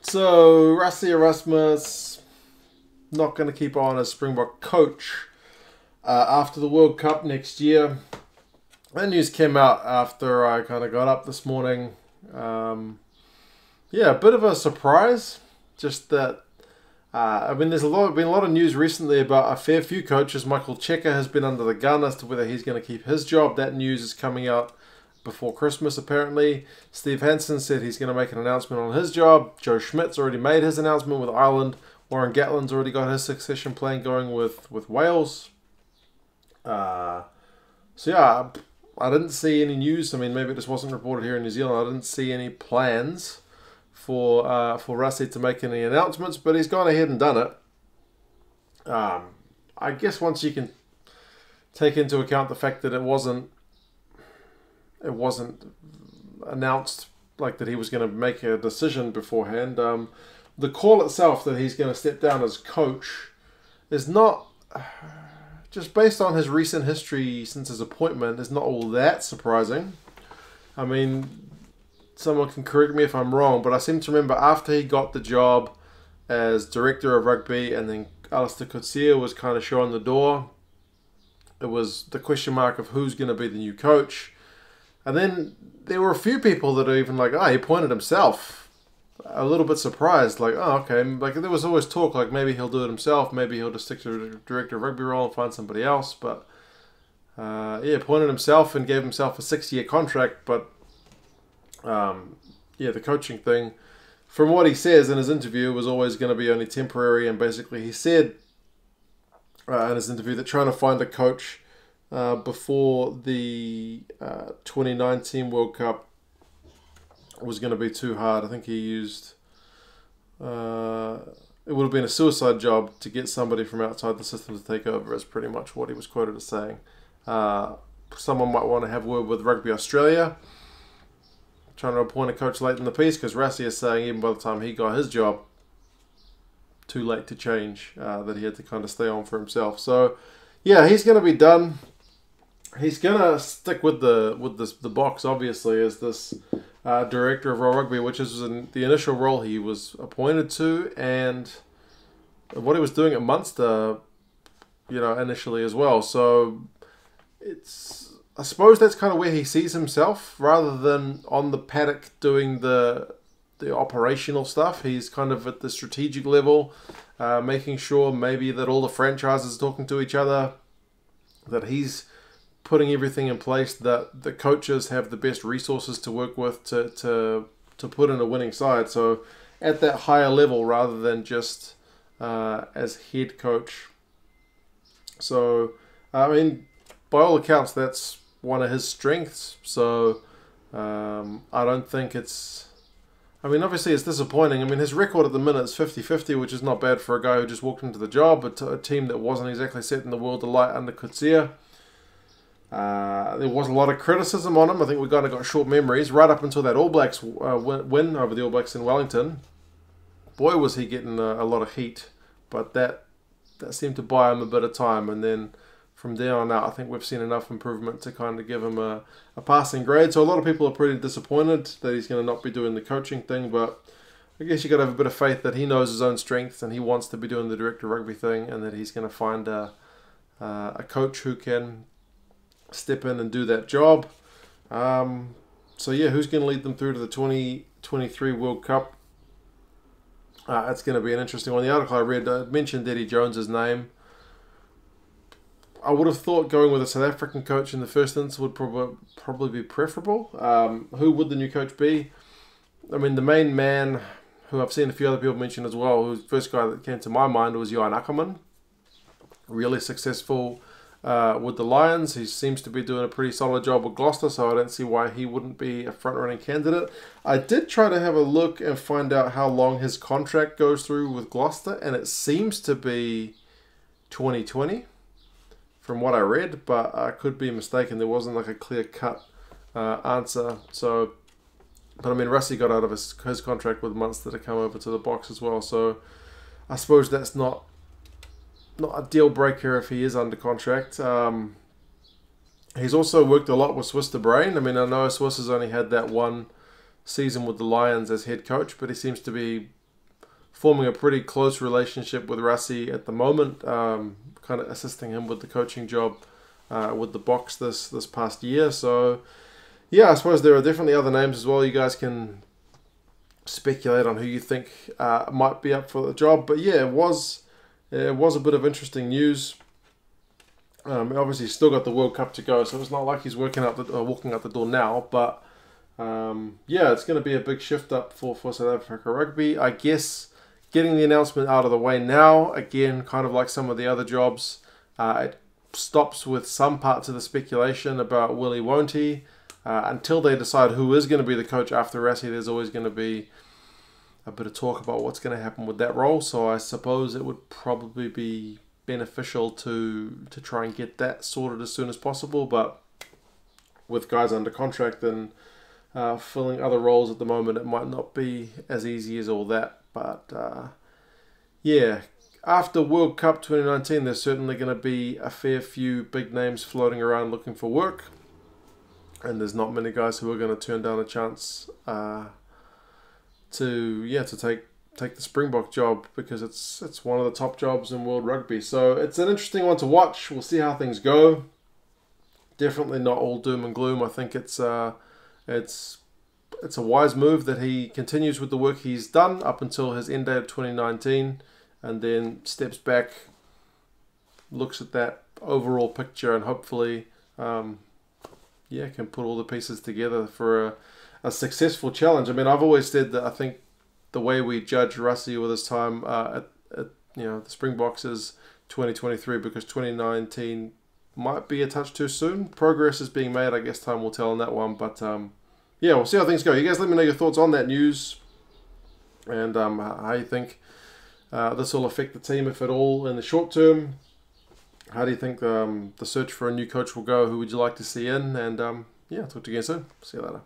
So, Rassie Erasmus not going to keep on as Springbok coach after the World Cup next year. That news came out after I kind of got up this morning. Yeah, a bit of a surprise. Just that, there's been a lot of news recently about a fair few coaches. Michael Cheika has been under the gun as to whether he's going to keep his job. That news is coming out before Christmas, apparently. Steve Hansen said he's going to make an announcement on his job. Joe Schmidt's already made his announcement with Ireland. Warren Gatland's already got his succession plan going with Wales. So yeah, I didn't see any news. I mean, maybe it just wasn't reported here in New Zealand. I didn't see any plans for Rassie to make any announcements, but he's gone ahead and done it. I guess once you can take into account the fact that it wasn't announced like that he was going to make a decision beforehand. The call itself that he's going to step down as coach is not, just based on his recent history since his appointment, is not all that surprising. I mean, someone can correct me if I'm wrong, but I seem to remember after he got the job as director of rugby and then Alistair Coetzee was kind of showing the door, it was the question mark of who's going to be the new coach. And then there were a few people that are even like, he appointed himself. A little bit surprised, like, okay. Like, there was always talk, like, maybe he'll do it himself. Maybe he'll just stick to the director of rugby role and find somebody else. But, appointed himself and gave himself a 6-year contract. But, the coaching thing, from what he says in his interview, was always going to be only temporary. And basically he said in his interview that trying to find a coach before the 2019 World Cup was going to be too hard. I think he used it would have been a suicide job to get somebody from outside the system to take over, is pretty much what he was quoted as saying. Someone might want to have a word with Rugby Australia, trying to appoint a coach late in the piece, because Rassie is saying even by the time he got his job, too late to change, that he had to kind of stay on for himself. So yeah, he's going to be done. He's gonna stick with the box, obviously, as this director of World Rugby, which is the initial role he was appointed to, and what he was doing at Munster, initially as well. So I suppose that's kind of where he sees himself, rather than on the paddock doing the operational stuff. He's kind of at the strategic level, making sure maybe that all the franchises are talking to each other, that he's putting everything in place, that the coaches have the best resources to work with to put in a winning side. So at that higher level, rather than just as head coach. So I mean, by all accounts, that's one of his strengths. So I don't think it's, I mean, obviously it's disappointing. I mean, his record at the minute is 50-50, which is not bad for a guy who just walked into the job, but a team that wasn't exactly setting the world alight under Coetzee. There was a lot of criticism on him. I think we kind of got short memories right up until that All Blacks win over the All Blacks in Wellington. Boy, was he getting a lot of heat, but that seemed to buy him a bit of time. And then from there on out, I think we've seen enough improvement to kind of give him a passing grade. So a lot of people are pretty disappointed that he's going to not be doing the coaching thing, but I guess you got to have a bit of faith that he knows his own strengths and he wants to be doing the director of rugby thing, and that he's going to find a coach who can step in and do that job. So yeah, who's going to lead them through to the 2023 World Cup? That's going to be an interesting one. The article I read mentioned Eddie Jones's name. I would have thought going with a South African coach in the first instance would probably be preferable. Who would the new coach be? I mean, the main man, who I've seen a few other people mention as well, who's the first guy that came to my mind, was Johan Ackerman. Really successful with the Lions. He seems to be doing a pretty solid job with Gloucester, so I don't see why he wouldn't be a front-running candidate. I did try to have a look and find out how long his contract goes through with Gloucester, and it seems to be 2020 from what I read, but I could be mistaken. There wasn't like a clear-cut answer. So, but I mean, Rassie got out of his contract with Munster to come over to the box as well, so I suppose that's not a deal breaker if he is under contract. He's also worked a lot with Swiss de Brain. I mean, I know Swiss has only had that one season with the Lions as head coach, but he seems to be forming a pretty close relationship with Rassie at the moment, kind of assisting him with the coaching job with the Boks this past year. So yeah, I suppose there are definitely other names as well. You guys can speculate on who you think might be up for the job. But yeah, it was a bit of interesting news. Obviously, he's still got the World Cup to go, so it's not like he's walking out the door now. But yeah, it's going to be a big shift up for South Africa Rugby. I guess getting the announcement out of the way now, again, kind of like some of the other jobs, it stops with some parts of the speculation about will he, won't he. Until they decide who is going to be the coach after Rassie, there's always going to be a bit of talk about what's going to happen with that role. So I suppose it would probably be beneficial to try and get that sorted as soon as possible. But with guys under contract and filling other roles at the moment, it might not be as easy as all that. But yeah, after World Cup 2019, there's certainly going to be a fair few big names floating around looking for work. And there's not many guys who are going to turn down a chance to take the Springbok job, because it's one of the top jobs in world rugby. So it's an interesting one to watch. We'll see how things go. Definitely not all doom and gloom. I think it's a wise move that he continues with the work he's done up until his end date of 2019, and then steps back, looks at that overall picture, and hopefully can put all the pieces together for a successful challenge. I mean, I've always said that I think the way we judge Rassie with his time at the Springboks is 2023, because 2019 might be a touch too soon. Progress is being made. I guess time will tell on that one. But yeah, we'll see how things go. You guys let me know your thoughts on that news, and how you think this will affect the team, if at all, in the short term. How do you think the search for a new coach will go? Who would you like to see in? And yeah, talk to you again soon. See you later.